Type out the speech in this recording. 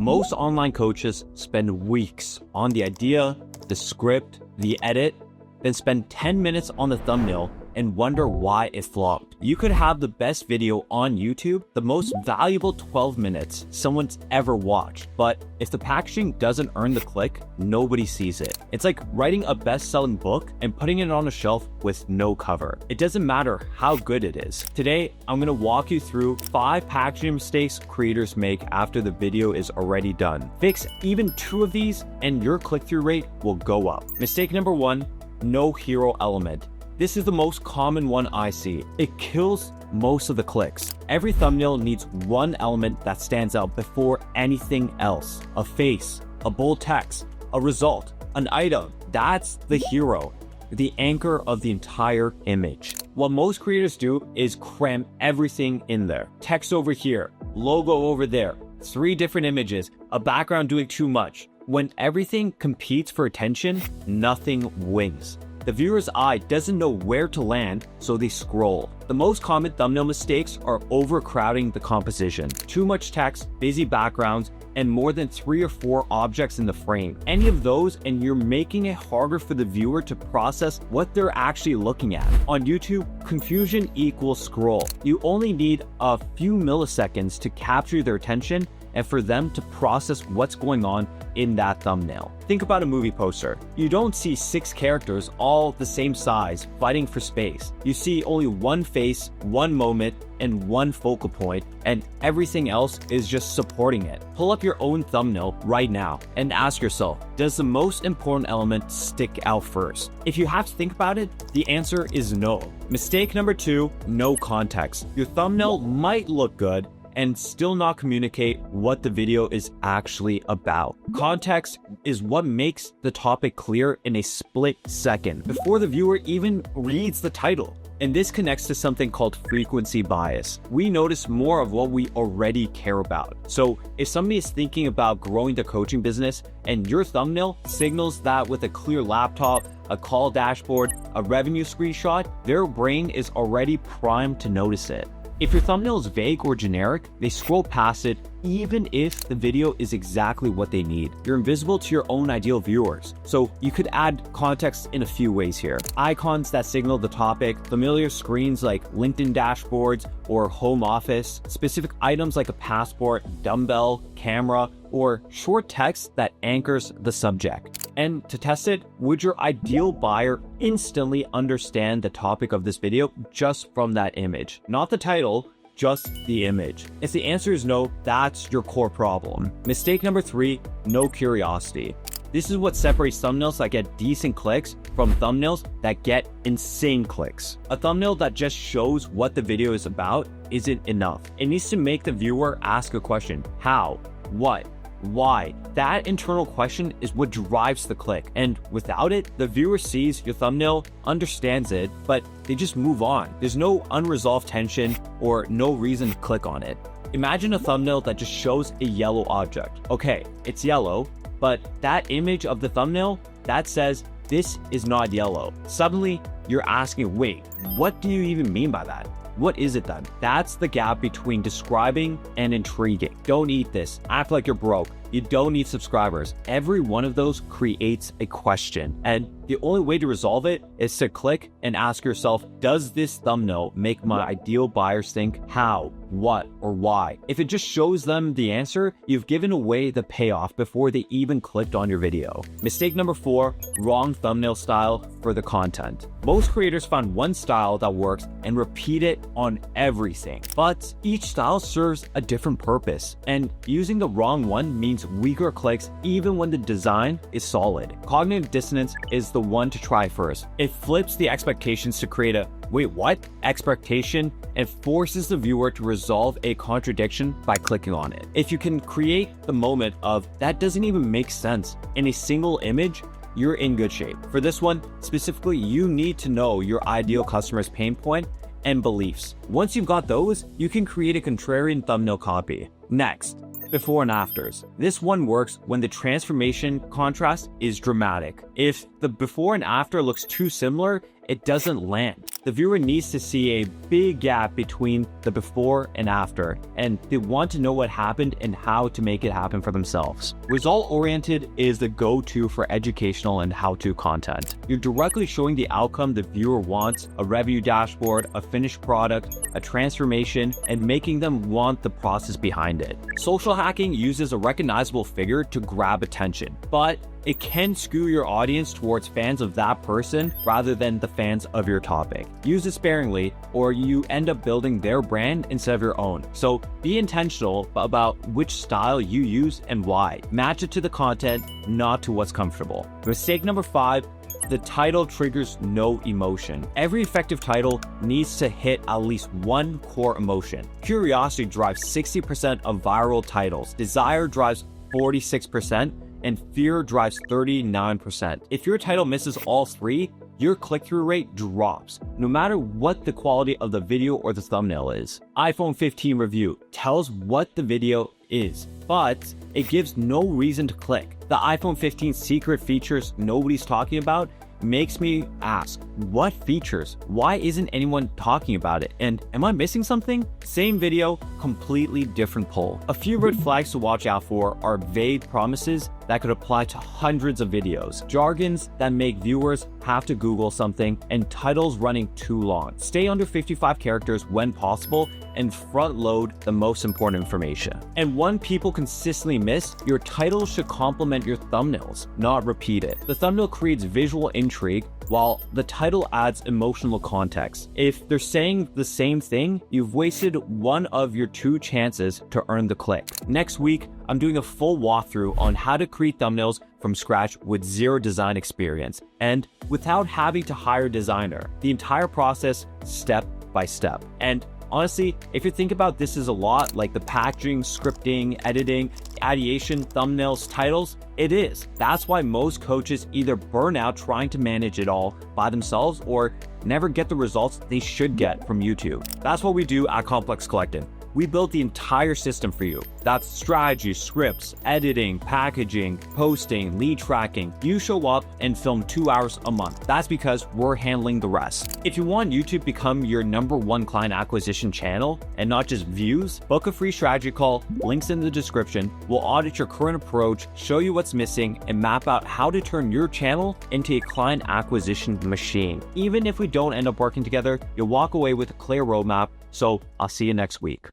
Most online coaches spend weeks on the idea, the script, the edit, then spend 10 minutes on the thumbnail and wonder why it flopped. You could have the best video on YouTube, the most valuable 12 minutes someone's ever watched, but if the packaging doesn't earn the click, nobody sees it. It's like writing a best-selling book and putting it on a shelf with no cover. It doesn't matter how good it is. Today, I'm gonna walk you through 5 packaging mistakes creators make after the video is already done. Fix even 2 of these and your click-through rate will go up. Mistake number 1, no hero element. This is the most common one I see. It kills most of the clicks. Every thumbnail needs one element that stands out before anything else. A face, a bold text, a result, an item. That's the hero, the anchor of the entire image. What most creators do is cram everything in there. Text over here, logo over there, 3 different images, a background doing too much. When everything competes for attention, nothing wins. The viewer's eye doesn't know where to land, so they scroll. The most common thumbnail mistakes are overcrowding the composition, too much text, busy backgrounds, and more than 3 or 4 objects in the frame. Any of those and you're making it harder for the viewer to process what they're actually looking at. On YouTube, confusion equals scroll. You only need a few milliseconds to capture their attention and for them to process what's going on in that thumbnail. Think about a movie poster. You don't see 6 characters all the same size fighting for space. You see only one face, one moment, and one focal point, and everything else is just supporting it. Pull up your own thumbnail right now and ask yourself, does the most important element stick out first? If you have to think about it, the answer is no. Mistake number 2, no context. Your thumbnail might look good and still not communicate what the video is actually about. Context is what makes the topic clear in a split second before the viewer even reads the title. And this connects to something called frequency bias. We notice more of what we already care about. So if somebody is thinking about growing the coaching business and your thumbnail signals that with a clear laptop, a call dashboard, a revenue screenshot, their brain is already primed to notice it. If your thumbnail is vague or generic, they scroll past it even if the video is exactly what they need. You're invisible to your own ideal viewers. So you could add context in a few ways here. Icons that signal the topic, familiar screens like LinkedIn dashboards or home office, specific items like a passport, dumbbell, camera, or short text that anchors the subject. And to test it, would your ideal buyer instantly understand the topic of this video just from that image? Not the title, just the image. If the answer is no, that's your core problem. Mistake number 3, no curiosity. This is what separates thumbnails that get decent clicks from thumbnails that get insane clicks. A thumbnail that just shows what the video is about isn't enough. It needs to make the viewer ask a question. How? What? Why? That internal question is what drives the click. And without it, the viewer sees your thumbnail, understands it, but they just move on. There's no unresolved tension or no reason to click on it. Imagine a thumbnail that just shows a yellow object. Okay, it's yellow, but that image of the thumbnail, that says this is not yellow. Suddenly, you're asking, wait, what do you even mean by that? What is it then? That's the gap between describing and intriguing. Don't eat this. Act like you're broke. You don't need subscribers. Every one of those creates a question. And the only way to resolve it is to click and ask yourself, does this thumbnail make my ideal buyers think how, what, or why? If it just shows them the answer, you've given away the payoff before they even clicked on your video. Mistake number 4, wrong thumbnail style for the content. Most creators find one style that works and repeat it on everything, but each style serves a different purpose, and using the wrong one means weaker clicks even when the design is solid. Cognitive dissonance is the one to try first. It flips the expectations to create a wait, what? Expectation and forces the viewer to resolve a contradiction by clicking on it. If you can create the moment of that doesn't even make sense in a single image, you're in good shape. For this one, specifically, you need to know your ideal customer's pain point and beliefs. Once you've got those, you can create a contrarian thumbnail copy. Next, before and afters. This one works when the transformation contrast is dramatic. If the before and after looks too similar, it doesn't land. The viewer needs to see a big gap between the before and after, and they want to know what happened and how to make it happen for themselves. Result-oriented is the go-to for educational and how-to content. You're directly showing the outcome the viewer wants, a revenue dashboard, a finished product, a transformation, and making them want the process behind it. Social hacking uses a recognizable figure to grab attention, but it can skew your audience towards fans of that person rather than the fans of your topic. Use it sparingly, or you end up building their brand instead of your own. So be intentional about which style you use and why. Match it to the content, not to what's comfortable. Mistake number 5, the title triggers no emotion. Every effective title needs to hit at least one core emotion. Curiosity drives 60% of viral titles. Desire drives 46%. And fear drives 39%. If your title misses all 3, your click-through rate drops, no matter what the quality of the video or the thumbnail is. iPhone 15 review tells what the video is, but it gives no reason to click. The iPhone 15 secret features nobody's talking about makes me ask, what features? Why isn't anyone talking about it? And am I missing something? Same video, completely different poll. A few red flags to watch out for are vague promises that could apply to hundreds of videos, jargons that make viewers have to Google something, and titles running too long. Stay under 55 characters when possible and front load the most important information. And one people consistently miss, your title should complement your thumbnails, not repeat it. The thumbnail creates visual intrigue while the title adds emotional context. If they're saying the same thing, you've wasted one of your 2 chances to earn the click. Next week, I'm doing a full walkthrough on how to create thumbnails from scratch with 0 design experience and without having to hire a designer. The entire process step by step. And honestly, if you think about this as a lot, like the packaging, scripting, editing, ideation, thumbnails, titles, it is. That's why most coaches either burn out trying to manage it all by themselves or never get the results they should get from YouTube. That's what we do at Complex Collective. We built the entire system for you. That's strategy, scripts, editing, packaging, posting, lead tracking. You show up and film 2 hours a month. That's because we're handling the rest. If you want YouTube to become your #1 client acquisition channel and not just views, book a free strategy call, links in the description. We'll audit your current approach, show you what's missing, and map out how to turn your channel into a client acquisition machine. Even if we don't end up working together, you'll walk away with a clear roadmap. So I'll see you next week.